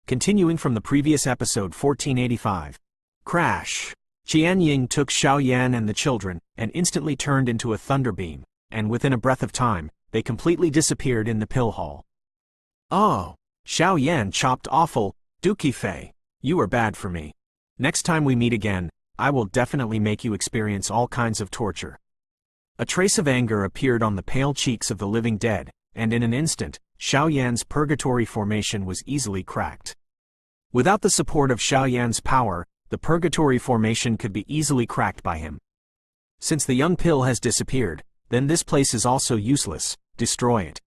Continuing from the previous episode 1485. Crash! Qianying took Xiaoyan and the children, and instantly turned into a thunder beam, and within a breath of time, they completely disappeared in the pill hall. Oh! Xiaoyan chopped awful, Btth2, you are bad for me. Next time we meet again, I will definitely make you experience all kinds of torture. A trace of anger appeared on the pale cheeks of the living dead, and in an instant, Xiaoyan's purgatory formation was easily cracked. Without the support of Xiaoyan's power, the purgatory formation could be easily cracked by him. Since the young pill has disappeared, then this place is also useless, destroy it.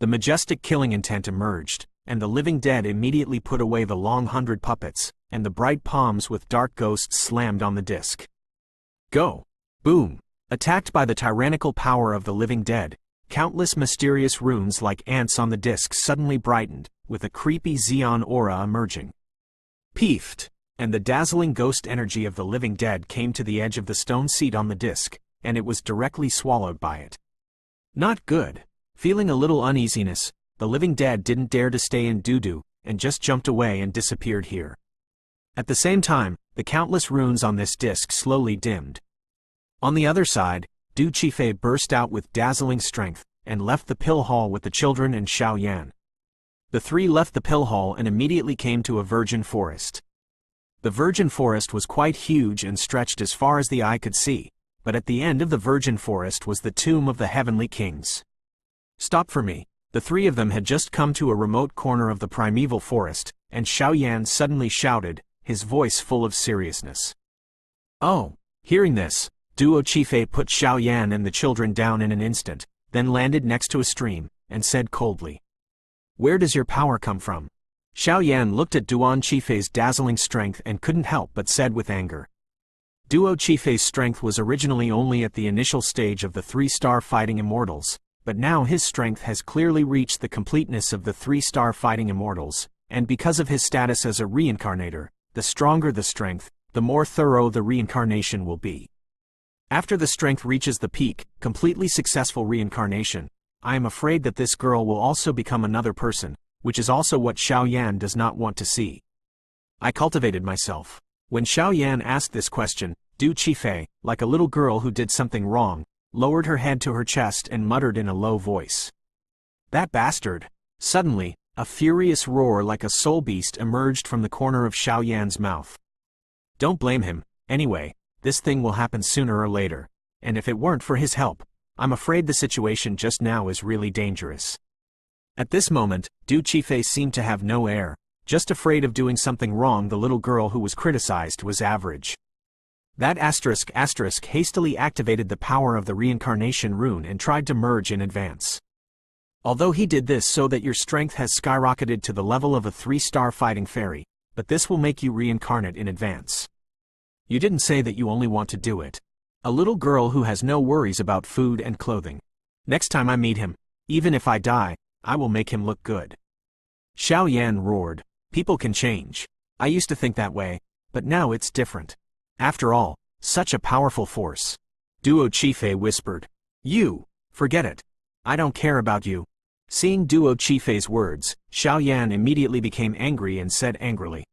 The majestic killing intent emerged, and the living dead immediately put away the long 100 puppets, and the bright palms with dark ghosts slammed on the disc. Go! Boom! Attacked by the tyrannical power of the living dead, countless mysterious runes like ants on the disc suddenly brightened, with a creepy Xeon aura emerging. Peefed! And the dazzling ghost energy of the living dead came to the edge of the stone seat on the disc, and it was directly swallowed by it. Not good. Feeling a little uneasiness, the living dead didn't dare to stay in doo-doo, and just jumped away and disappeared here. At the same time, the countless runes on this disc slowly dimmed. On the other side, Btth2 burst out with dazzling strength, and left the pill hall with the children and Xiaoyan. The three left the pill hall and immediately came to a virgin forest. The virgin forest was quite huge and stretched as far as the eye could see, but at the end of the virgin forest was the tomb of the heavenly kings. Stop for me. The three of them had just come to a remote corner of the primeval forest, and Xiaoyan suddenly shouted, his voice full of seriousness. Oh! Hearing this, Btth2 put Xiaoyan and the children down in an instant, then landed next to a stream, and said coldly, where does your power come from? Xiaoyan looked at Btth2's dazzling strength and couldn't help but said with anger. Btth2's strength was originally only at the initial stage of the 3-star fighting immortals, but now his strength has clearly reached the completeness of the 3-star fighting immortals, and because of his status as a reincarnator, the stronger the strength, the more thorough the reincarnation will be. After the strength reaches the peak, completely successful reincarnation, I am afraid that this girl will also become another person, which is also what Xiaoyan does not want to see. I cultivated myself. When Xiaoyan asked this question, Btth2, like a little girl who did something wrong, lowered her head to her chest and muttered in a low voice. That bastard! Suddenly, a furious roar like a soul beast emerged from the corner of Xiaoyan's mouth. Don't blame him, anyway. This thing will happen sooner or later, and if it weren't for his help, I'm afraid the situation just now is really dangerous. At this moment, Btth2 seemed to have no air, just afraid of doing something wrong. The little girl who was criticized was average. That *** hastily activated the power of the reincarnation rune and tried to merge in advance. Although he did this so that your strength has skyrocketed to the level of a 3-star fighting fairy, but this will make you reincarnate in advance. You didn't say that you only want to do it. A little girl who has no worries about food and clothing. Next time I meet him, even if I die, I will make him look good. Xiaoyan roared, people can change. I used to think that way, but now it's different. After all, such a powerful force. Btth2 whispered. You, forget it. I don't care about you. Seeing Btth2's words, Xiaoyan immediately became angry and said angrily.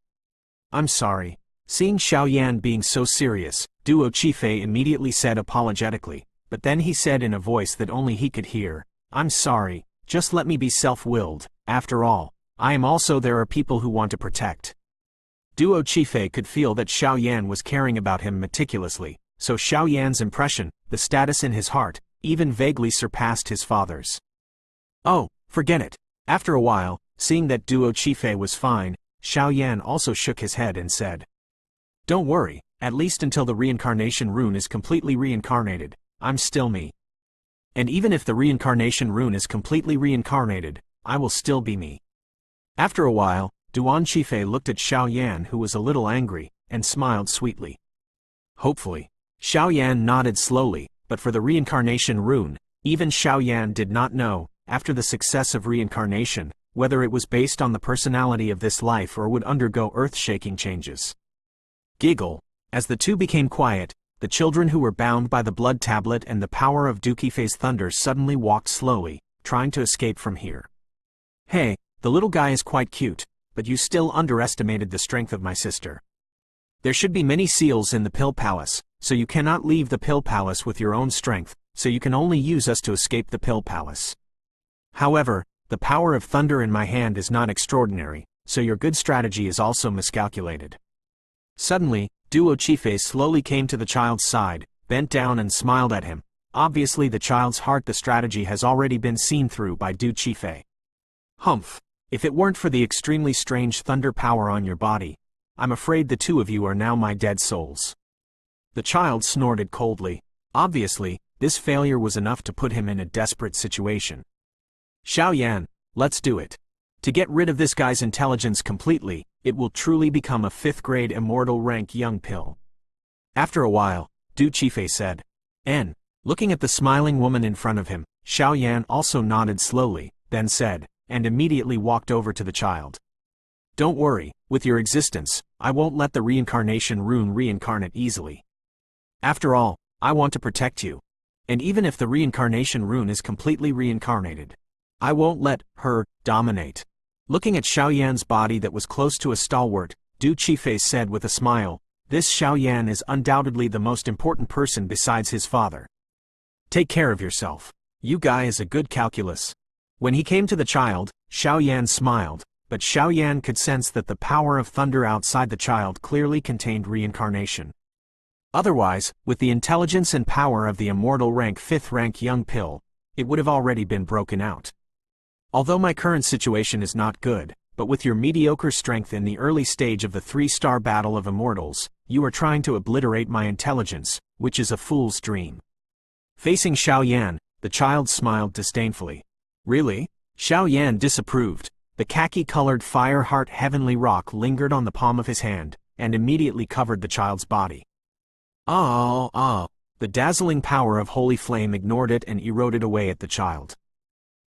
I'm sorry. Seeing Xiaoyan being so serious, Btth2 immediately said apologetically, but then he said in a voice that only he could hear, I'm sorry, just let me be self-willed. After all, I am also there are people who want to protect. Btth2 could feel that Xiaoyan was caring about him meticulously, so Xiaoyan's impression, the status in his heart, even vaguely surpassed his father's. Oh, forget it. After a while, seeing that Btth2 was fine, Xiaoyan also shook his head and said, don't worry, at least until the reincarnation rune is completely reincarnated, I'm still me. And even if the reincarnation rune is completely reincarnated, I will still be me. After a while, Btth2 looked at Xiaoyan who was a little angry, and smiled sweetly. Hopefully. Xiaoyan nodded slowly, but for the reincarnation rune, even Xiaoyan did not know, after the success of reincarnation, whether it was based on the personality of this life or would undergo earth-shaking changes. Giggle. As the two became quiet, the children who were bound by the blood tablet and the power of Btth2's thunder suddenly walked slowly, trying to escape from here. Hey, the little guy is quite cute. but you still underestimated the strength of my sister. There should be many seals in the Pill Palace, so you cannot leave the Pill Palace with your own strength, so you can only use us to escape the Pill Palace. However, the power of thunder in my hand is not extraordinary, so your good strategy is also miscalculated." Suddenly, Duo Chife slowly came to the child's side, bent down and smiled at him. Obviously the child's heart. The strategy has already been seen through by Du Chife. "Humph. If it weren't for the extremely strange thunder power on your body, I'm afraid the two of you are now my dead souls." The child snorted coldly. Obviously, this failure was enough to put him in a desperate situation. "Xiaoyan, let's do it. To get rid of this guy's intelligence completely, it will truly become a 5th grade immortal rank young pill." After a while, Du Chife said. "N." Looking at the smiling woman in front of him, Xiaoyan also nodded slowly, then said, and immediately walked over to the child. "Don't worry, with your existence, I won't let the reincarnation rune reincarnate easily. After all, I want to protect you. And even if the reincarnation rune is completely reincarnated, I won't let her dominate." Looking at Xiaoyan's body that was close to a stalwart, Du Chife said with a smile, "This Xiaoyan is undoubtedly the most important person besides his father. Take care of yourself. You guy is a good calculus." When he came to the child, Xiaoyan smiled, but Xiaoyan could sense that the power of thunder outside the child clearly contained reincarnation. Otherwise, with the intelligence and power of the immortal rank 5th rank young pill, it would have already been broken out. "Although my current situation is not good, but with your mediocre strength in the early stage of the 3-star battle of immortals, you are trying to obliterate my intelligence, which is a fool's dream." Facing Xiaoyan, the child smiled disdainfully. "Really?" Xiaoyan disapproved. The khaki-colored fire-heart heavenly rock lingered on the palm of his hand, and immediately covered the child's body. The dazzling power of holy flame ignored it and eroded away at the child.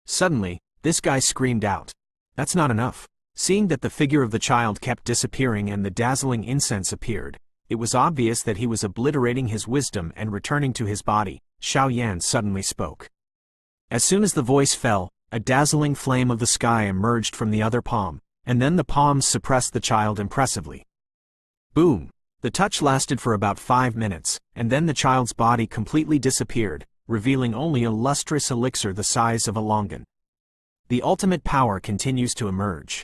Suddenly, this guy screamed out. "That's not enough." Seeing that the figure of the child kept disappearing and the dazzling incense appeared, it was obvious that he was obliterating his wisdom and returning to his body. Xiaoyan suddenly spoke. As soon as the voice fell, a dazzling flame of the sky emerged from the other palm, and then the palms suppressed the child impressively. Boom! The touch lasted for about 5 minutes, and then the child's body completely disappeared, revealing only a lustrous elixir the size of a longan. The ultimate power continues to emerge.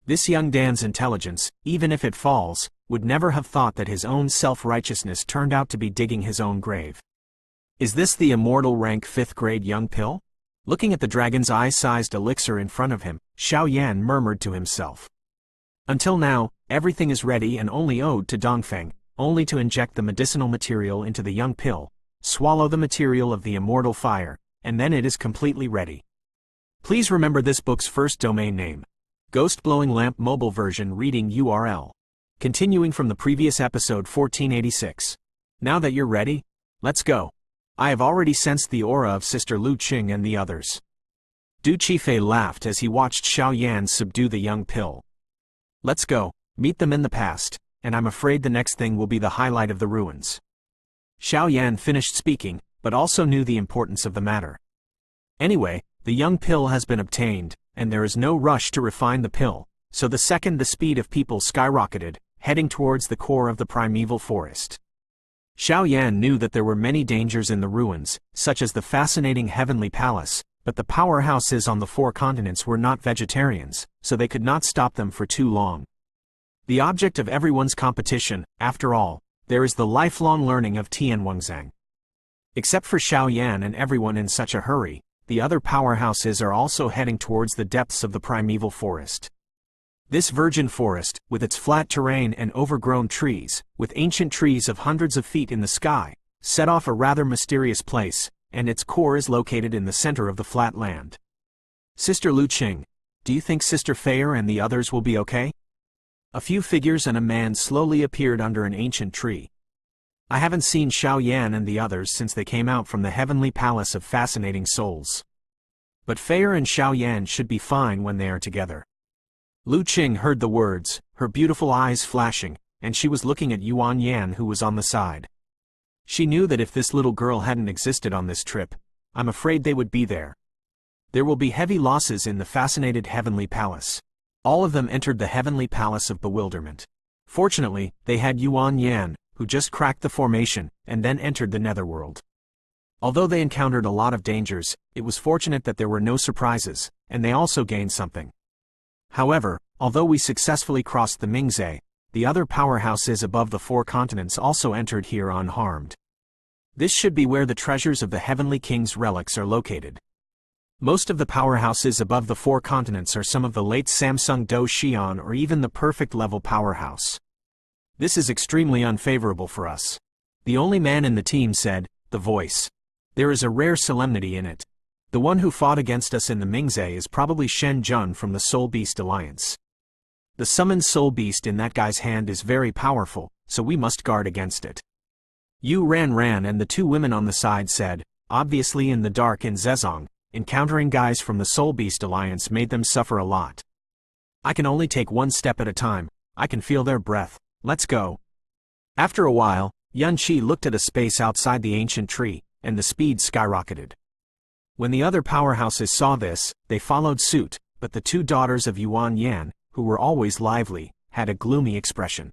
This young Dan's intelligence, even if it falls, would never have thought that his own self-righteousness turned out to be digging his own grave. Is this the immortal rank 5th grade young pill? Looking at the dragon's eye-sized elixir in front of him, Xiaoyan murmured to himself. Until now, everything is ready and only owed to Dongfeng, only to inject the medicinal material into the young pill, swallow the material of the immortal fire, and then it is completely ready. Please remember this book's first domain name. Ghost Blowing Lamp Mobile Version Reading URL. Continuing from the previous episode 1486. Now that you're ready, let's go. I have already sensed the aura of Sister Lu Qing and the others. Du Qifei laughed as he watched Xiaoyan subdue the young pill. Let's go, meet them in the past, and I'm afraid the next thing will be the highlight of the ruins. Xiaoyan finished speaking, but also knew the importance of the matter. Anyway, the young pill has been obtained, and there is no rush to refine the pill, so the second the speed of people skyrocketed, heading towards the core of the primeval forest. Xiaoyan knew that there were many dangers in the ruins, such as the fascinating heavenly palace, but the powerhouses on the 4 continents were not vegetarians, so they could not stop them for too long. The object of everyone's competition, after all, there is the lifelong learning of Tianwangzang. Except for Xiaoyan and everyone in such a hurry, the other powerhouses are also heading towards the depths of the primeval forest. This virgin forest, with its flat terrain and overgrown trees, with ancient trees of hundreds of feet in the sky, set off a rather mysterious place, and its core is located in the center of the flat land. Sister Lu Qing, do you think Sister Feier and the others will be okay? A few figures and a man slowly appeared under an ancient tree. I haven't seen Xiaoyan and the others since they came out from the heavenly palace of fascinating souls. But Feier and Xiaoyan should be fine when they are together. Lu Qing heard the words, her beautiful eyes flashing, and she was looking at Yuan Yan who was on the side. She knew that if this little girl hadn't existed on this trip, I'm afraid they would be there. There will be heavy losses in the fascinated heavenly palace. All of them entered the heavenly palace of bewilderment. Fortunately, they had Yuan Yan, who just cracked the formation, and then entered the netherworld. Although they encountered a lot of dangers, it was fortunate that there were no surprises, and they also gained something. However, although we successfully crossed the Mingzhi, the other powerhouses above the 4 continents also entered here unharmed. This should be where the treasures of the Heavenly King's relics are located. Most of the powerhouses above the 4 continents are some of the late Samsung Do Xian or even the perfect level powerhouse. This is extremely unfavorable for us. The only man in the team said, the voice. There is a rare solemnity in it. The one who fought against us in the Mingzhi is probably Shen Jun from the Soul Beast Alliance. The summoned Soul Beast in that guy's hand is very powerful, so we must guard against it. Yu Ran and the 2 women on the side said, obviously in the dark in Zezong, encountering guys from the Soul Beast Alliance made them suffer a lot. I can only take one step at a time, I can feel their breath, let's go. After a while, Yun Qi looked at a space outside the ancient tree, and the speed skyrocketed. When the other powerhouses saw this, they followed suit, but the 2 daughters of Yuan Yan, who were always lively, had a gloomy expression.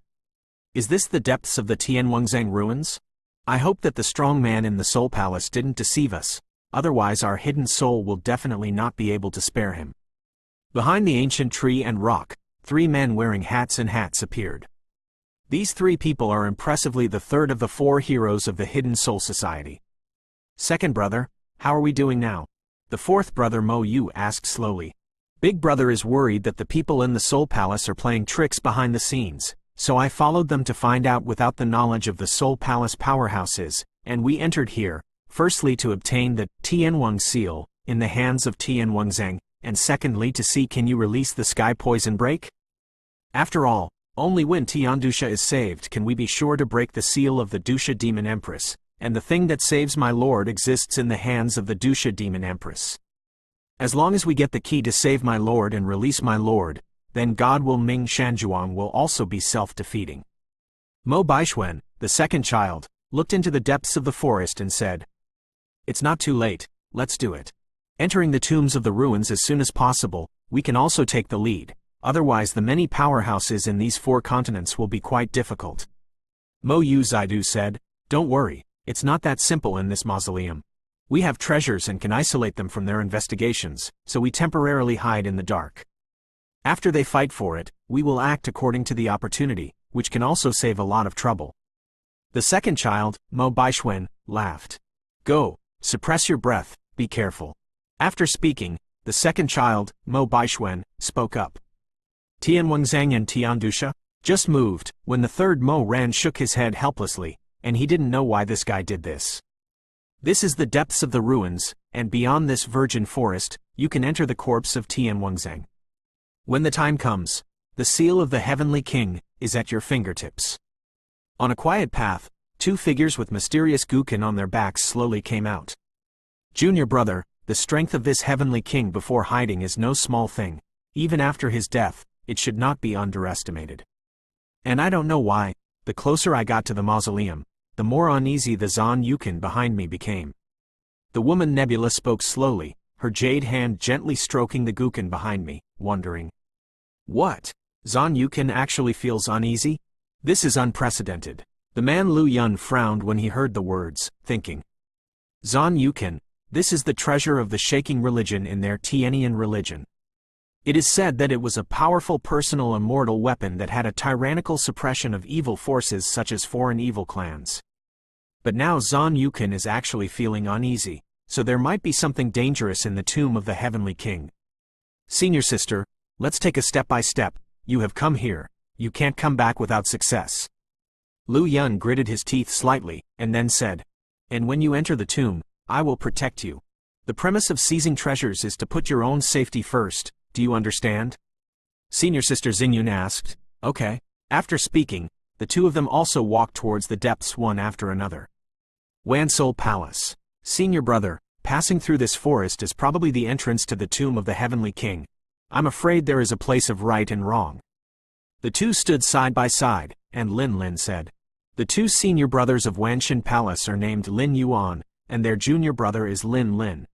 Is this the depths of the Tianwangzheng ruins? I hope that the strong man in the Soul Palace didn't deceive us, otherwise our hidden soul will definitely not be able to spare him. Behind the ancient tree and rock, 3 men wearing hats appeared. These 3 people are impressively the 3rd of the 4 heroes of the Hidden Soul Society. Second brother, how are we doing now? The 4th brother Mo Yu asked slowly. Big brother is worried that the people in the Soul Palace are playing tricks behind the scenes, so I followed them to find out without the knowledge of the Soul Palace powerhouses, and we entered here, firstly to obtain the Tianwang seal, in the hands of Tianwangzheng, and secondly to see can you release the sky poison break? After all, only when Tiandusha is saved can we be sure to break the seal of the Dusha Demon Empress, and the thing that saves my lord exists in the hands of the Dusha Demon Empress. As long as we get the key to save my lord and release my lord, then God will Ming Shanzhuang will also be self-defeating. Mo Baixuan, the 2nd child, looked into the depths of the forest and said, it's not too late, let's do it. Entering the tombs of the ruins as soon as possible, we can also take the lead, otherwise the many powerhouses in these 4 continents will be quite difficult. Mo Yu Zaidu said, don't worry, it's not that simple in this mausoleum. We have treasures and can isolate them from their investigations, so we temporarily hide in the dark. After they fight for it, we will act according to the opportunity, which can also save a lot of trouble. The 2nd child, Mo Baixuan, laughed. Go, suppress your breath, be careful. After speaking, the 2nd child, Mo Baixuan, spoke up. Tianwangzheng and Tiandusha just moved, when the 3rd Mo Ran shook his head helplessly, and he didn't know why this guy did this. This is the depths of the ruins, and beyond this virgin forest, you can enter the corpse of Tianwangzheng. When the time comes, the seal of the Heavenly King is at your fingertips. On a quiet path, 2 figures with mysterious guqin on their backs slowly came out. Junior brother, the strength of this Heavenly King before hiding is no small thing. Even after his death, it should not be underestimated. And I don't know why, the closer I got to the mausoleum, the more uneasy the Zan Yukin behind me became. The woman Nebula spoke slowly, her jade hand gently stroking the guqin behind me, wondering. What? Zan Yukin actually feels uneasy? This is unprecedented. The man Lu Yun frowned when he heard the words, thinking. Zan Yukin, this is the treasure of the shaking religion in their Tianian religion. It is said that it was a powerful personal immortal weapon that had a tyrannical suppression of evil forces such as foreign evil clans. But now Zan Yukin is actually feeling uneasy, so there might be something dangerous in the tomb of the Heavenly King. Senior sister, let's take a step by step. You have come here, you can't come back without success. Lu Yun gritted his teeth slightly, and then said, and when you enter the tomb, I will protect you. The premise of seizing treasures is to put your own safety first, do you understand? Senior sister Xingyun asked, okay. After speaking, the 2 of them also walked towards the depths one after another. Wansoul Palace. Senior brother, passing through this forest is probably the entrance to the tomb of the Heavenly King. I'm afraid there is a place of right and wrong. The 2 stood side by side, and Lin Lin said. The 2 senior brothers of Wanshan Palace are named Lin Yuan, and their junior brother is Lin Lin.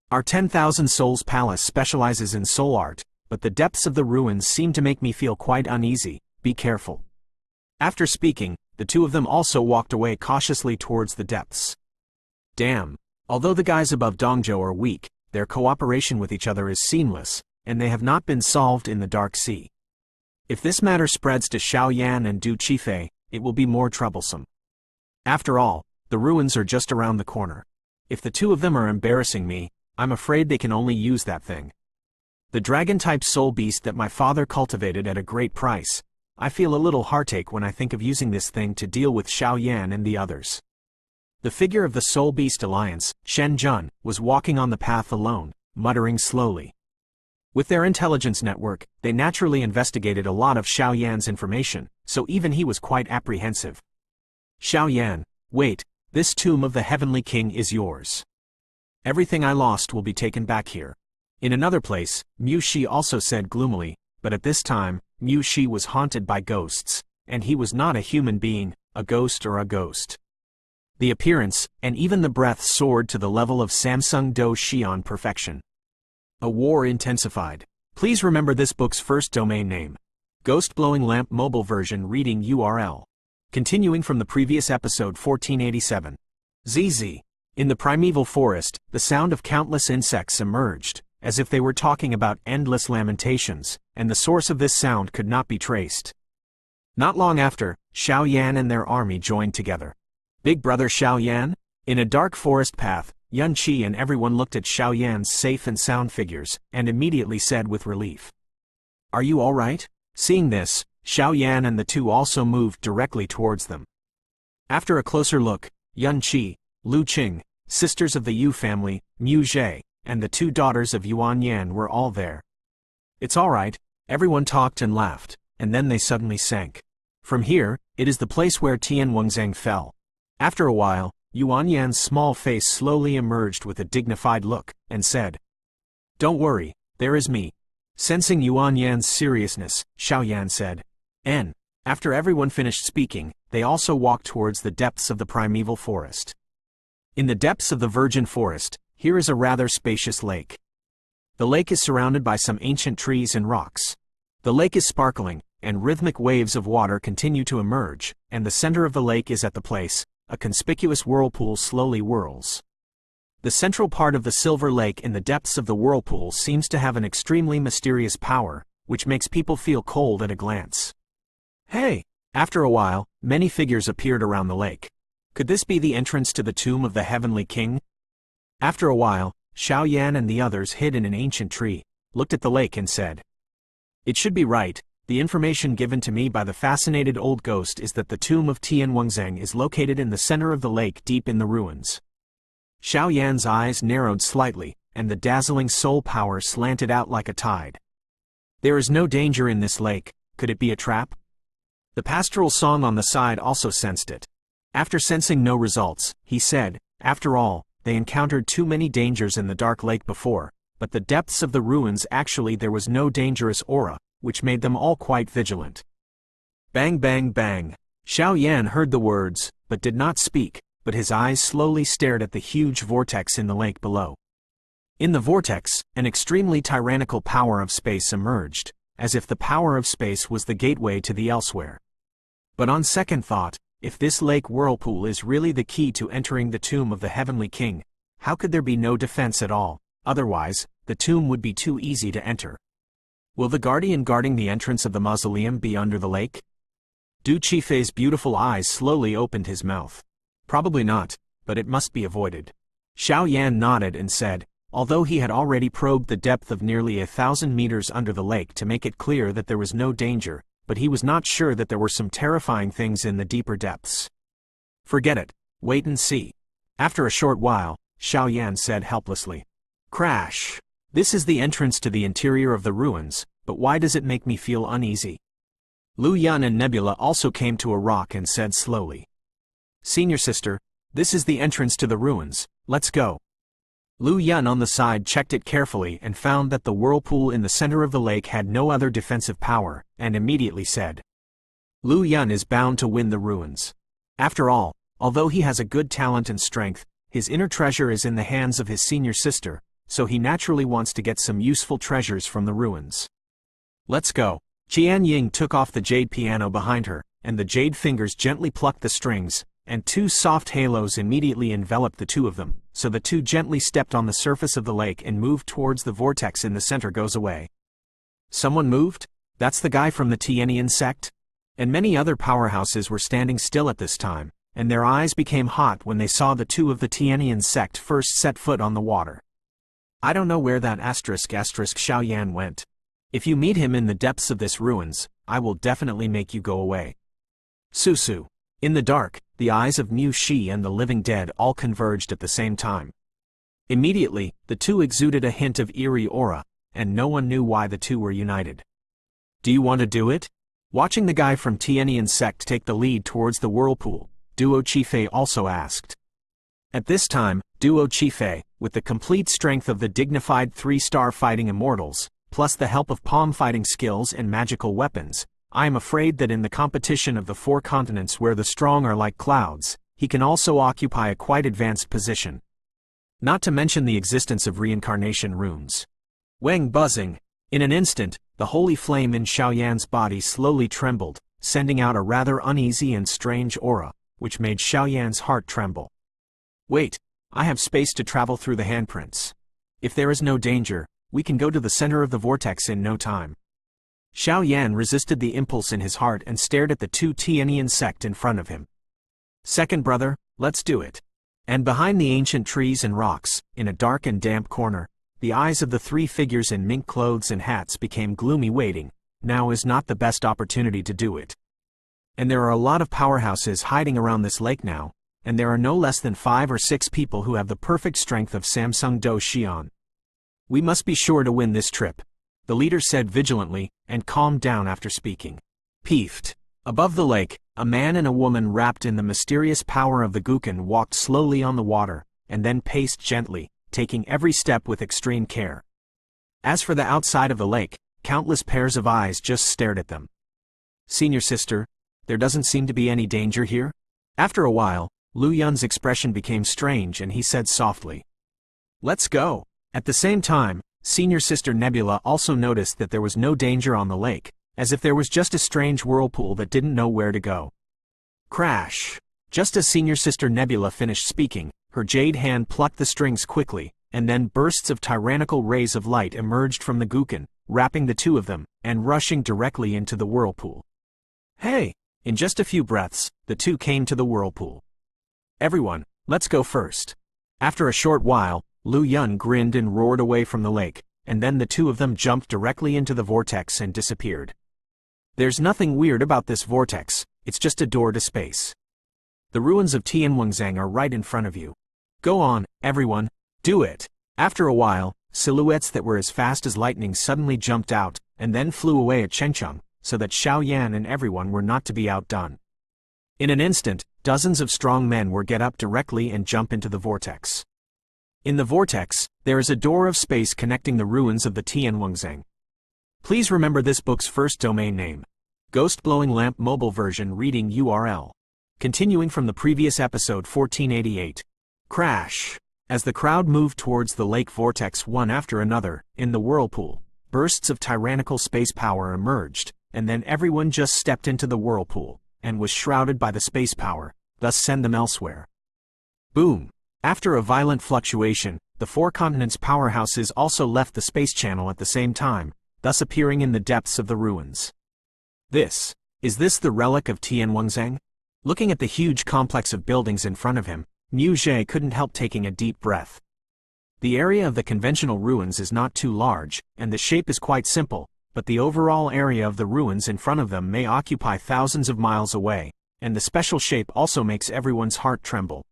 Our 10,000 Souls Palace specializes in soul art, but the depths of the ruins seem to make me feel quite uneasy. Be careful." After speaking, the two of them also walked away cautiously towards the depths. Damn. Although the guys above Dongzhou are weak, their cooperation with each other is seamless, and they have not been solved in the Dark Sea. If this matter spreads to Xiaoyan and Btth2, it will be more troublesome. After all, the ruins are just around the corner. If the two of them are embarrassing me, I'm afraid they can only use that thing. The dragon-type soul beast that my father cultivated at a great price. I feel a little heartache when I think of using this thing to deal with Xiaoyan and the others. The figure of the Soul Beast Alliance, Shen Jun, was walking on the path alone, muttering slowly. With their intelligence network, they naturally investigated a lot of Xiaoyan's information, so even he was quite apprehensive. "Xiaoyan, wait, this tomb of the Heavenly King is yours. Everything I lost will be taken back here." In another place, Mu Shi also said gloomily, but at this time, Mu Shi was haunted by ghosts, and he was not a human being, a ghost or a ghost. The appearance, and even the breath soared to the level of Samsung Do Xian perfection. A war intensified. Please remember this book's first domain name. Ghost Blowing Lamp mobile version reading URL. Continuing from the previous episode 1487. ZZ. In the primeval forest, the sound of countless insects emerged, as if they were talking about endless lamentations, and the source of this sound could not be traced. Not long after, Xiaoyan and their army joined together. Big brother Xiaoyan? In a dark forest path, Yun Qi and everyone looked at Xiaoyan's safe and sound figures, and immediately said with relief, "Are you all right?" Seeing this, Xiaoyan and the two also moved directly towards them. After a closer look, Yun Qi, Lu Qing, sisters of the Yu family, Mu Zhe, and the two daughters of Yuan Yan were all there. "It's all right," everyone talked and laughed, and then they suddenly sank. From here, it is the place where Tian Wengzhang fell. After a while, Yuan Yan's small face slowly emerged with a dignified look, and said, "Don't worry, there is me." Sensing Yuan Yan's seriousness, Xiaoyan said, "N." After everyone finished speaking, they also walked towards the depths of the primeval forest. In the depths of the virgin forest, here is a rather spacious lake. The lake is surrounded by some ancient trees and rocks. The lake is sparkling, and rhythmic waves of water continue to emerge, and the center of the lake is at the place. A conspicuous whirlpool slowly whirls. The central part of the silver lake in the depths of the whirlpool seems to have an extremely mysterious power, which makes people feel cold at a glance. Hey! After a while, many figures appeared around the lake. Could this be the entrance to the tomb of the Heavenly King? After a while, Xiaoyan and the others hid in an ancient tree, looked at the lake and said, "It should be right. The information given to me by the fascinated old ghost is that the tomb of Tian Wengzhang is located in the center of the lake deep in the ruins." Xiaoyan's eyes narrowed slightly, and the dazzling soul power slanted out like a tide. "There is no danger in this lake. Could it be a trap?" The pastoral song on the side also sensed it. After sensing no results, he said, "After all, they encountered too many dangers in the dark lake before, but the depths of the ruins actually there was no dangerous aura, which made them all quite vigilant." Bang bang bang. Xiaoyan heard the words, but did not speak, but his eyes slowly stared at the huge vortex in the lake below. In the vortex, an extremely tyrannical power of space emerged, as if the power of space was the gateway to the elsewhere. But on second thought, if this lake whirlpool is really the key to entering the tomb of the Heavenly King, how could there be no defense at all? Otherwise, the tomb would be too easy to enter. Will the guardian guarding the entrance of the mausoleum be under the lake? Btth's beautiful eyes slowly opened his mouth. Probably not, but it must be avoided. Xiaoyan nodded and said, although he had already probed the depth of nearly 1,000 meters under the lake to make it clear that there was no danger, but he was not sure that there were some terrifying things in the deeper depths. Forget it. Wait and see. After a short while, Xiaoyan said helplessly, "Crash. This is the entrance to the interior of the ruins, but why does it make me feel uneasy?" Lu Yun and Nebula also came to a rock and said slowly, "Senior sister, this is the entrance to the ruins, let's go." Lu Yun on the side checked it carefully and found that the whirlpool in the center of the lake had no other defensive power, and immediately said, "Lu Yun is bound to win the ruins. After all, although he has a good talent and strength, his inner treasure is in the hands of his senior sister, so he naturally wants to get some useful treasures from the ruins. Let's go. Qian Ying took off the jade piano behind her, and the jade fingers gently plucked the strings, and two soft halos immediately enveloped the two of them, so the two gently stepped on the surface of the lake and moved towards the vortex in the center goes away. Someone moved? That's the guy from the Tianian sect? And many other powerhouses were standing still at this time, and their eyes became hot when they saw the two of the Tianian sect first set foot on the water. I don't know where that asterisk Xiaoyan went. If you meet him in the depths of this ruins, I will definitely make you go away. Susu. In the dark, the eyes of Mu Shi and the living dead all converged at the same time. Immediately, the two exuded a hint of eerie aura, and no one knew why the two were united. Do you want to do it? Watching the guy from Tianian sect take the lead towards the whirlpool, Duo Qifei also asked. At this time, Duo Qifei, with the complete strength of the dignified 3-star fighting immortals, plus the help of palm fighting skills and magical weapons, I am afraid that in the competition of the 4 continents where the strong are like clouds, he can also occupy a quite advanced position. Not to mention the existence of reincarnation runes. Wang buzzing. In an instant, the holy flame in Xiaoyan's body slowly trembled, sending out a rather uneasy and strange aura, which made Xiaoyan's heart tremble. Wait, I have space to travel through the handprints. If there is no danger, we can go to the center of the vortex in no time. Xiaoyan resisted the impulse in his heart and stared at the two Tianian sect in front of him. Second brother, let's do it. And behind the ancient trees and rocks, in a dark and damp corner, the eyes of the 3 figures in mink clothes and hats became gloomy waiting. Now is not the best opportunity to do it. And there are a lot of powerhouses hiding around this lake now, and there are no less than 5 or 6 people who have the perfect strength of Samsung Do Xian. We must be sure to win this trip, the leader said vigilantly, and calmed down after speaking. Peeved. Above the lake, a man and a woman wrapped in the mysterious power of the Gukan walked slowly on the water, and then paced gently, taking every step with extreme care. As for the outside of the lake, countless pairs of eyes just stared at them. Senior sister, there doesn't seem to be any danger here? After a while, Lu Yun's expression became strange and he said softly, "Let's go." At the same time, Senior Sister Nebula also noticed that there was no danger on the lake, as if there was just a strange whirlpool that didn't know where to go. Crash! Just as Senior Sister Nebula finished speaking, her jade hand plucked the strings quickly, and then bursts of tyrannical rays of light emerged from the Gukan, wrapping the two of them, and rushing directly into the whirlpool. Hey! In just a few breaths, the two came to the whirlpool. Everyone, let's go first. After a short while, Lu Yun grinned and roared away from the lake, and then the two of them jumped directly into the vortex and disappeared. There's nothing weird about this vortex, it's just a door to space. The ruins of Tianwangzang are right in front of you. Go on, everyone, do it. After a while, silhouettes that were as fast as lightning suddenly jumped out, and then flew away at Chengcheng, so that Xiaoyan and everyone were not to be outdone. In an instant, dozens of strong men were get up directly and jump into the vortex. In the vortex, there is a door of space connecting the ruins of the Tianwangzang. Please remember this book's first domain name. Ghost Blowing Lamp Mobile Version Reading URL. Continuing from the previous episode 1488. Crash! As the crowd moved towards the lake vortex one after another, in the whirlpool, bursts of tyrannical space power emerged, and then everyone just stepped into the whirlpool, and was shrouded by the space power, thus send them elsewhere. Boom! After a violent fluctuation, the 4 continents' powerhouses also left the space channel at the same time, thus appearing in the depths of the ruins. Is this the relic of Tianwangzang? Looking at the huge complex of buildings in front of him, Mu Zhe couldn't help taking a deep breath. The area of the conventional ruins is not too large, and the shape is quite simple, but the overall area of the ruins in front of them may occupy thousands of miles away, and the special shape also makes everyone's heart tremble.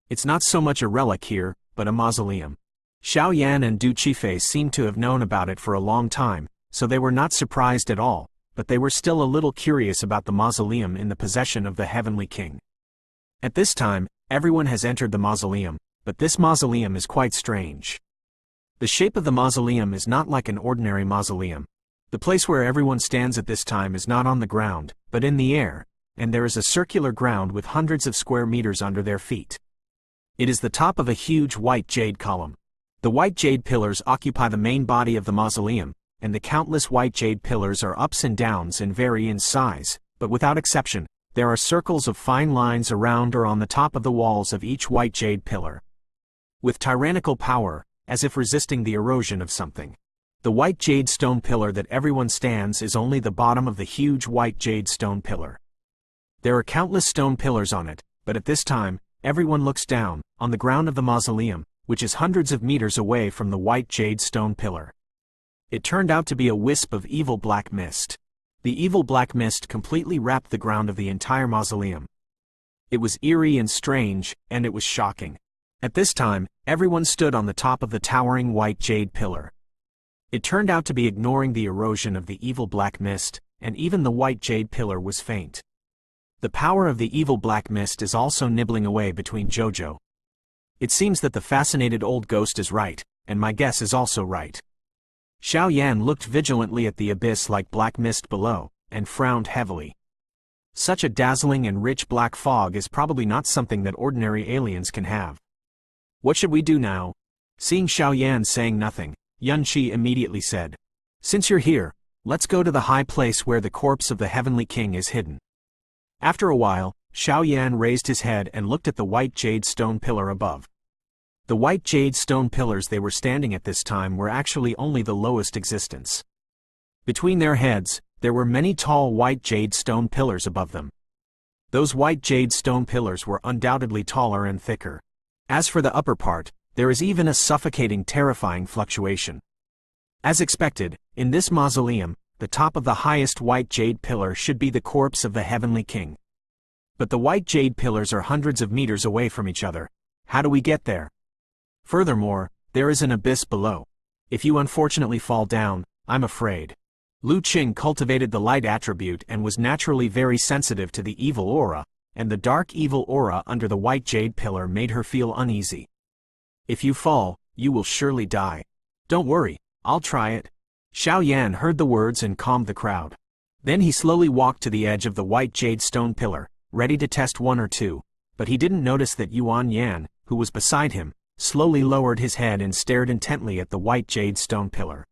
It's not so much a relic here, but a mausoleum. Xiaoyan and Du Qifei seemed to have known about it for a long time, so they were not surprised at all, but they were still a little curious about the mausoleum in the possession of the Heavenly King. At this time, everyone has entered the mausoleum, but this mausoleum is quite strange. The shape of the mausoleum is not like an ordinary mausoleum. The place where everyone stands at this time is not on the ground, but in the air, and there is a circular ground with hundreds of square meters under their feet. It is the top of a huge white jade column. The white jade pillars occupy the main body of the mausoleum, and the countless white jade pillars are ups and downs and vary in size, but without exception, there are circles of fine lines around or on the top of the walls of each white jade pillar. With tyrannical power, as if resisting the erosion of something. The white jade stone pillar that everyone stands is only the bottom of the huge white jade stone pillar. There are countless stone pillars on it, but at this time, everyone looks down, on the ground of the mausoleum, which is hundreds of meters away from the white jade stone pillar. It turned out to be a wisp of evil black mist. The evil black mist completely wrapped the ground of the entire mausoleum. It was eerie and strange, and it was shocking. At this time, everyone stood on the top of the towering white jade pillar. It turned out to be ignoring the erosion of the evil black mist, and even the white jade pillar was faint. The power of the evil black mist is also nibbling away between Jojo. It seems that the fascinated old ghost is right, and my guess is also right. Xiao Yan looked vigilantly at the abyss like black mist below, and frowned heavily. Such a dazzling and rich black fog is probably not something that ordinary aliens can have. What should we do now? Seeing Xiao Yan saying nothing, Yunqi immediately said, "Since you're here, let's go to the high place where the corpse of the heavenly king is hidden." After a while, Xiao Yan raised his head and looked at the white jade stone pillar above. The white jade stone pillars they were standing at this time were actually only the lowest existence. Between their heads, there were many tall white jade stone pillars above them. Those white jade stone pillars were undoubtedly taller and thicker. As for the upper part, there is even a suffocating, terrifying fluctuation. As expected, in this mausoleum, the top of the highest white jade pillar should be the corpse of the heavenly king. But the white jade pillars are hundreds of meters away from each other. How do we get there? Furthermore, there is an abyss below. If you unfortunately fall down, I'm afraid. Lu Qing cultivated the light attribute and was naturally very sensitive to the evil aura, and the dark evil aura under the white jade pillar made her feel uneasy. If you fall, you will surely die. Don't worry, I'll try it. Xiao Yan heard the words and calmed the crowd. Then he slowly walked to the edge of the white jade stone pillar, ready to test one or two, but he didn't notice that Yuan Yan, who was beside him, slowly lowered his head and stared intently at the white jade stone pillar.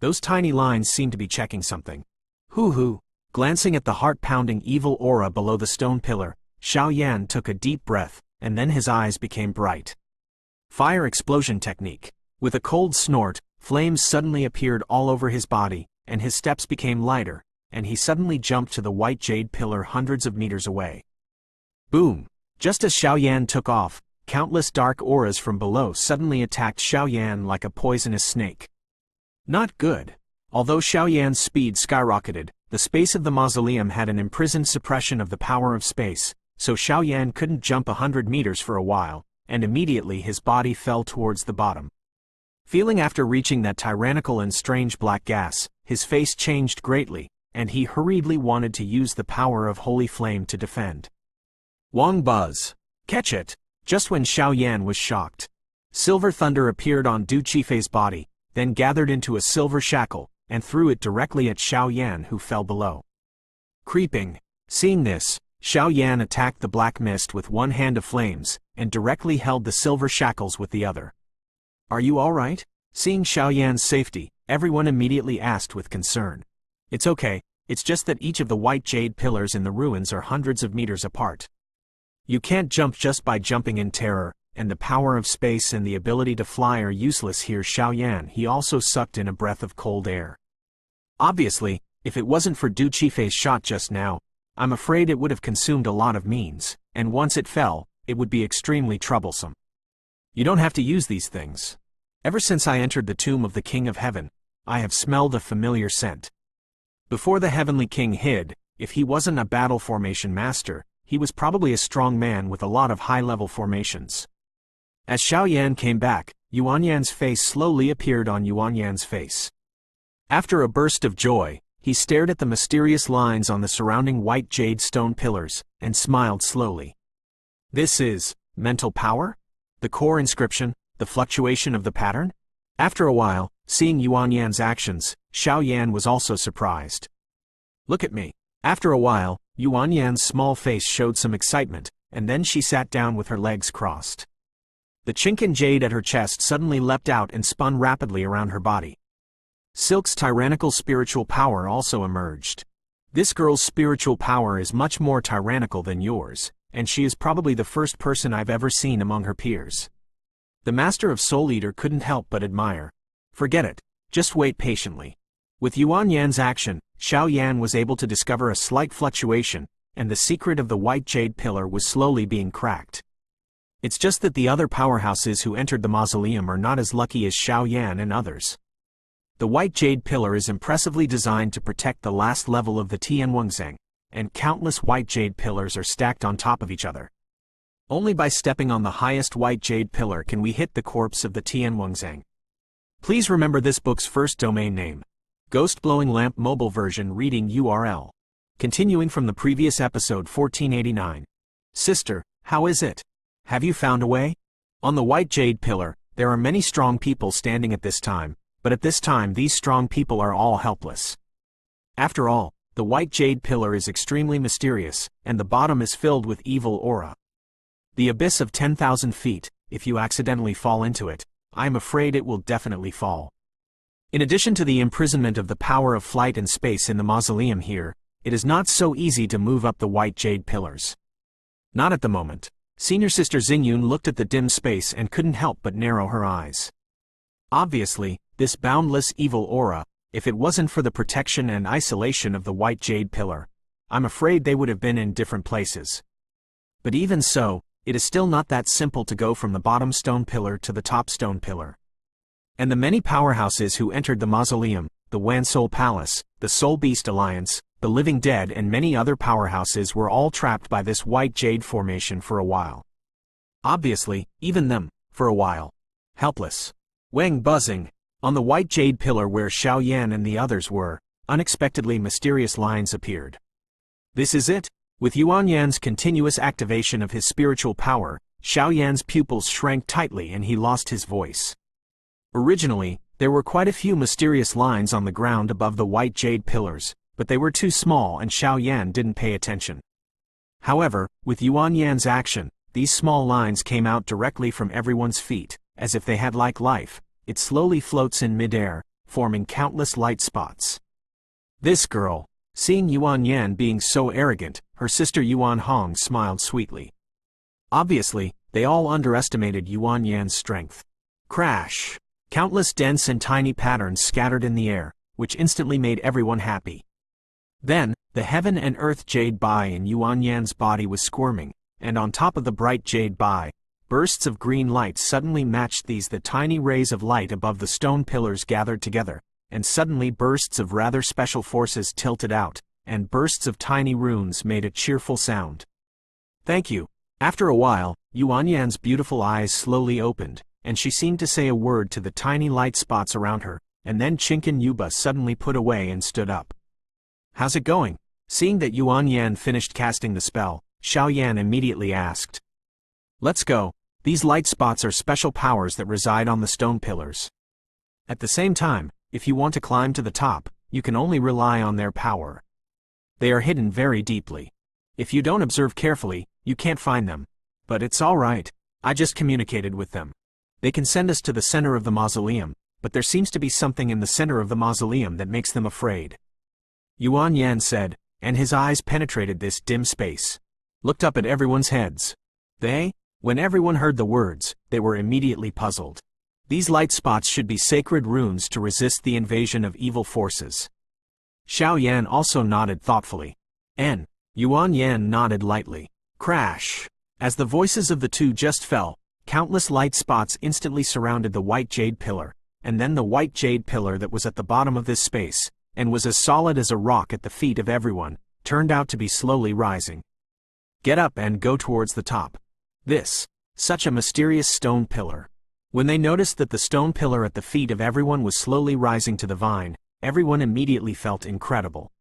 Those tiny lines seemed to be checking something. Hoo-hoo! Glancing at the heart-pounding evil aura below the stone pillar, Xiao Yan took a deep breath, and then his eyes became bright. Fire explosion technique. With a cold snort, flames suddenly appeared all over his body, and his steps became lighter, and he suddenly jumped to the white jade pillar hundreds of meters away. Boom! Just as Xiao Yan took off, countless dark auras from below suddenly attacked Xiao Yan like a poisonous snake. Not good. Although Xiao Yan's speed skyrocketed, the space of the mausoleum had an imprisoned suppression of the power of space, so Xiao Yan couldn't jump 100 meters for a while, and immediately his body fell towards the bottom. Feeling after reaching that tyrannical and strange black gas, his face changed greatly, and he hurriedly wanted to use the power of holy flame to defend. Wang Buzz! Catch it! Just when Xiao Yan was shocked. Silver thunder appeared on Du Qifei's body, then gathered into a silver shackle, and threw it directly at Xiao Yan, who fell below. Creeping. Seeing this, Xiao Yan attacked the black mist with one hand of flames, and directly held the silver shackles with the other. Are you all right? Seeing Xiao Yan's safety, everyone immediately asked with concern. It's okay, it's just that each of the white jade pillars in the ruins are hundreds of meters apart. You can't jump just by jumping in terror, and the power of space and the ability to fly are useless here. Xiao Yan, he also sucked in a breath of cold air. Obviously, if it wasn't for Du Qifei's shot just now, I'm afraid it would have consumed a lot of means, and once it fell, it would be extremely troublesome. You don't have to use these things. Ever since I entered the tomb of the King of Heaven, I have smelled a familiar scent. Before the Heavenly King hid, if he wasn't a battle formation master, he was probably a strong man with a lot of high-level formations. As Xiao Yan came back, Yuan Yan's face slowly appeared on Yuan Yan's face. After a burst of joy, he stared at the mysterious lines on the surrounding white jade stone pillars, and smiled slowly. This is mental power? The core inscription, the fluctuation of the pattern? After a while, seeing Yuan Yan's actions, Xiao Yan was also surprised. Look at me. After a while, Yuan Yan's small face showed some excitement, and then she sat down with her legs crossed. The Chinkin jade at her chest suddenly leapt out and spun rapidly around her body. Silk's tyrannical spiritual power also emerged. This girl's spiritual power is much more tyrannical than yours, and she is probably the first person I've ever seen among her peers. The Master of Soul Eater couldn't help but admire. Forget it, just wait patiently. With Yuan Yan's action, Xiao Yan was able to discover a slight fluctuation, and the secret of the white jade pillar was slowly being cracked. It's just that the other powerhouses who entered the mausoleum are not as lucky as Xiao Yan and others. The white jade pillar is impressively designed to protect the last level of the Tianwengzheng, and countless white jade pillars are stacked on top of each other. Only by stepping on the highest white jade pillar can we hit the corpse of the Tianwengzheng. Please remember this book's first domain name. Ghost Blowing Lamp Mobile Version Reading URL. Continuing from the previous episode 1489. Sister, how is it? Have you found a way? On the white jade pillar, there are many strong people standing at this time, but at this time these strong people are all helpless. After all, the white jade pillar is extremely mysterious, and the bottom is filled with evil aura. The abyss of 10,000 feet, if you accidentally fall into it, I am afraid it will definitely fall. In addition to the imprisonment of the power of flight and space in the mausoleum here, it is not so easy to move up the white jade pillars. Not at the moment. Senior Sister Xingyun looked at the dim space and couldn't help but narrow her eyes. Obviously, this boundless evil aura, if it wasn't for the protection and isolation of the white jade pillar, I'm afraid they would have been in different places. But even so, it is still not that simple to go from the bottom stone pillar to the top stone pillar. And the many powerhouses who entered the mausoleum, the Wan Soul Palace, the Soul Beast Alliance, the Living Dead and many other powerhouses were all trapped by this white jade formation for a while. Obviously, even them, for a while. Helpless. Wang buzzing. On the white jade pillar where Xiao Yan and the others were, unexpectedly mysterious lines appeared. This is it? With Yuan Yan's continuous activation of his spiritual power, Xiao Yan's pupils shrank tightly and he lost his voice. Originally, there were quite a few mysterious lines on the ground above the white jade pillars, but they were too small and Xiao Yan didn't pay attention. However, with Yuan Yan's action, these small lines came out directly from everyone's feet, as if they had like life. It slowly floats in midair, forming countless light spots. This girl, seeing Yuan Yan being so arrogant, her sister Yuan Hong smiled sweetly. Obviously, they all underestimated Yuan Yan's strength. Crash! Countless dense and tiny patterns scattered in the air, which instantly made everyone happy. Then, the heaven and earth jade bai in Yuan Yan's body was squirming, and on top of the bright jade bai, bursts of green light suddenly matched these. The tiny rays of light above the stone pillars gathered together, and suddenly bursts of rather special forces tilted out, and bursts of tiny runes made a cheerful sound. Thank you. After a while, Yuan Yan's beautiful eyes slowly opened, and she seemed to say a word to the tiny light spots around her, and then Chinkin Yuba suddenly put away and stood up. How's it going? Seeing that Yuan Yan finished casting the spell, Xiao Yan immediately asked. Let's go. These light spots are special powers that reside on the stone pillars. At the same time, if you want to climb to the top, you can only rely on their power. They are hidden very deeply. If you don't observe carefully, you can't find them. But it's all right. I just communicated with them. They can send us to the center of the mausoleum, but there seems to be something in the center of the mausoleum that makes them afraid. Yuan Yan said, and his eyes penetrated this dim space. Looked up at everyone's heads. When everyone heard the words, they were immediately puzzled. These light spots should be sacred runes to resist the invasion of evil forces. Xiao Yan also nodded thoughtfully. Yuan Yan nodded lightly. Crash! As the voices of the two just fell, countless light spots instantly surrounded the white jade pillar, and then the white jade pillar that was at the bottom of this space, and was as solid as a rock at the feet of everyone, turned out to be slowly rising. Get up and go towards the top. Such a mysterious stone pillar. When they noticed that the stone pillar at the feet of everyone was slowly rising to the vine, everyone immediately felt incredible.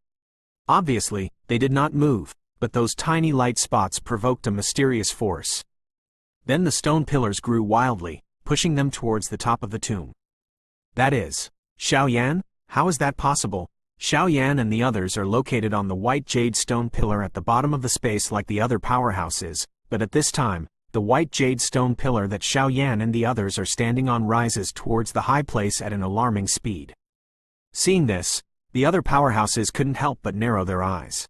Obviously, they did not move, but those tiny light spots provoked a mysterious force. Then the stone pillars grew wildly, pushing them towards the top of the tomb. That is, Xiao Yan? How is that possible? Xiao Yan and the others are located on the white jade stone pillar at the bottom of the space like the other powerhouses, but at this time, the white jade stone pillar that Xiao Yan and the others are standing on rises towards the high place at an alarming speed. Seeing this, the other powerhouses couldn't help but narrow their eyes.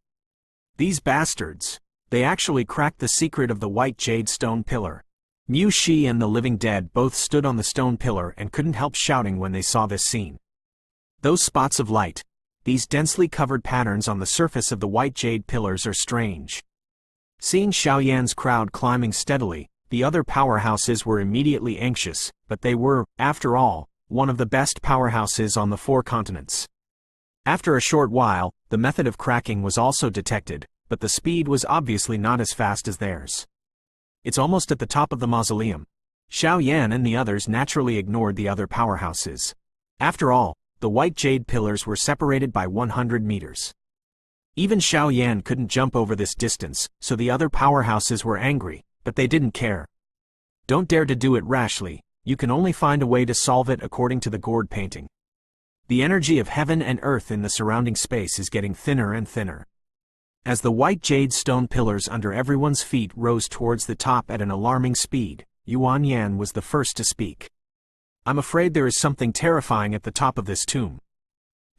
These bastards! They actually cracked the secret of the white jade stone pillar. Mu Shi and the living dead both stood on the stone pillar and couldn't help shouting when they saw this scene. Those spots of light, these densely covered patterns on the surface of the white jade pillars are strange. Seeing Xiaoyan's crowd climbing steadily, the other powerhouses were immediately anxious, but they were, after all, one of the best powerhouses on the 4 continents. After a short while, the method of cracking was also detected, but the speed was obviously not as fast as theirs. It's almost at the top of the mausoleum. Xiaoyan and the others naturally ignored the other powerhouses. After all, the white jade pillars were separated by 100 meters. Even Xiaoyan couldn't jump over this distance, so the other powerhouses were angry, but they didn't care. Don't dare to do it rashly, you can only find a way to solve it according to the gourd painting. The energy of heaven and earth in the surrounding space is getting thinner and thinner. As the white jade stone pillars under everyone's feet rose towards the top at an alarming speed, Yuan Yan was the first to speak. I'm afraid there is something terrifying at the top of this tomb.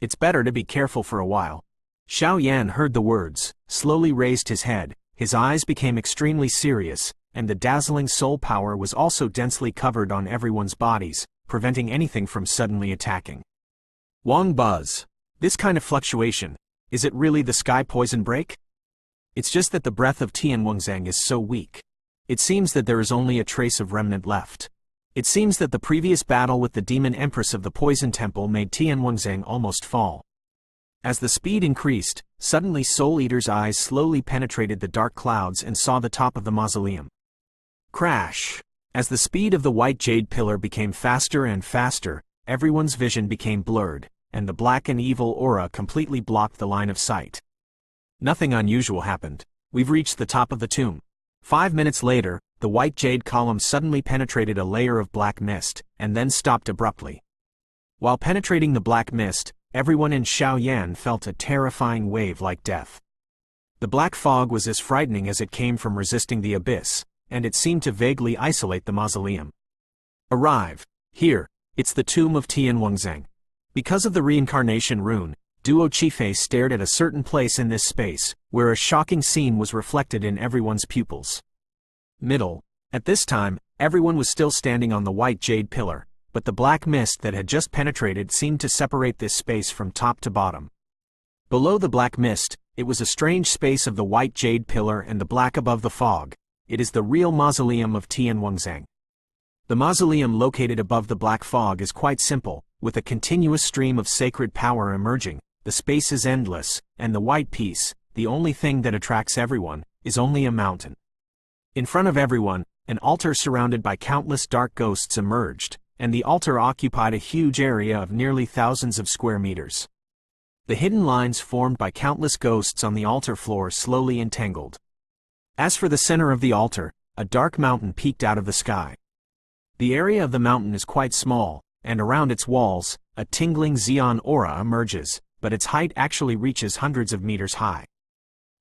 It's better to be careful for a while. Xiaoyan heard the words, slowly raised his head, his eyes became extremely serious, and the dazzling soul power was also densely covered on everyone's bodies, preventing anything from suddenly attacking. Wang Buzz. This kind of fluctuation, is it really the sky poison break? It's just that the breath of Tianwangzang is so weak. It seems that there is only a trace of remnant left. It seems that the previous battle with the demon empress of the poison temple made Tianwangzang almost fall. As the speed increased, suddenly Soul Eater's eyes slowly penetrated the dark clouds and saw the top of the mausoleum. Crash! As the speed of the white jade pillar became faster and faster, everyone's vision became blurred, and the black and evil aura completely blocked the line of sight. Nothing unusual happened. We've reached the top of the tomb. 5 minutes later, the white jade column suddenly penetrated a layer of black mist, and then stopped abruptly. While penetrating the black mist, everyone in Xiaoyan felt a terrifying wave like death. The black fog was as frightening as it came from resisting the abyss, and it seemed to vaguely isolate the mausoleum. Arrive. Here, it's the tomb of Tianwangzang. Because of the reincarnation rune, Duo Chifei stared at a certain place in this space, where a shocking scene was reflected in everyone's pupils. Middle. At this time, everyone was still standing on the white jade pillar, but the black mist that had just penetrated seemed to separate this space from top to bottom. Below the black mist, it was a strange space of the white jade pillar and the black above the fog. It is the real mausoleum of Tianwangzang. The mausoleum located above the black fog is quite simple, with a continuous stream of sacred power emerging. The space is endless, and the white piece, the only thing that attracts everyone, is only a mountain. In front of everyone, an altar surrounded by countless dark ghosts emerged, and the altar occupied a huge area of nearly thousands of square meters. The hidden lines formed by countless ghosts on the altar floor slowly entangled. As for the center of the altar, a dark mountain peeked out of the sky. The area of the mountain is quite small, and around its walls, a tingling Xeon aura emerges, but its height actually reaches hundreds of meters high.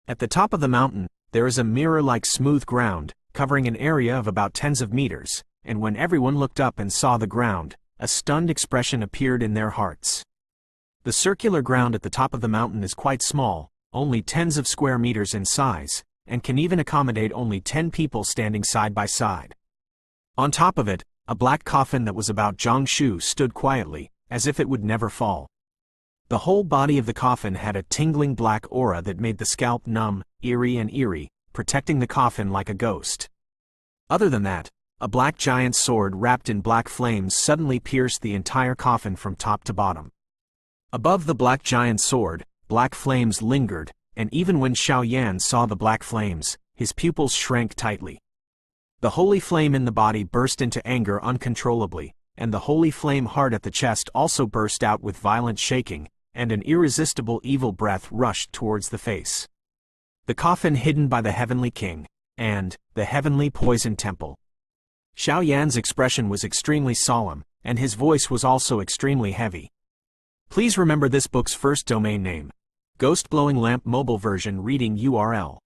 At the top of the mountain, there is a mirror-like smooth ground, covering an area of about tens of meters, and when everyone looked up and saw the ground, a stunned expression appeared in their hearts. The circular ground at the top of the mountain is quite small, only tens of square meters in size, and can even accommodate only 10 people standing side by side. On top of it, a black coffin that was about Zhongshu stood quietly, as if it would never fall. The whole body of the coffin had a tingling black aura that made the scalp numb, eerie, protecting the coffin like a ghost. Other than that, a black giant sword wrapped in black flames suddenly pierced the entire coffin from top to bottom. Above the black giant sword, black flames lingered, and even when Xiaoyan saw the black flames, his pupils shrank tightly. The holy flame in the body burst into anger uncontrollably, and the holy flame heart at the chest also burst out with violent shaking, and an irresistible evil breath rushed towards the face. The coffin hidden by the Heavenly King, and the Heavenly Poison Temple. Xiaoyan's expression was extremely solemn, and his voice was also extremely heavy. Please remember this book's first domain name. Ghost Blowing Lamp Mobile Version Reading URL.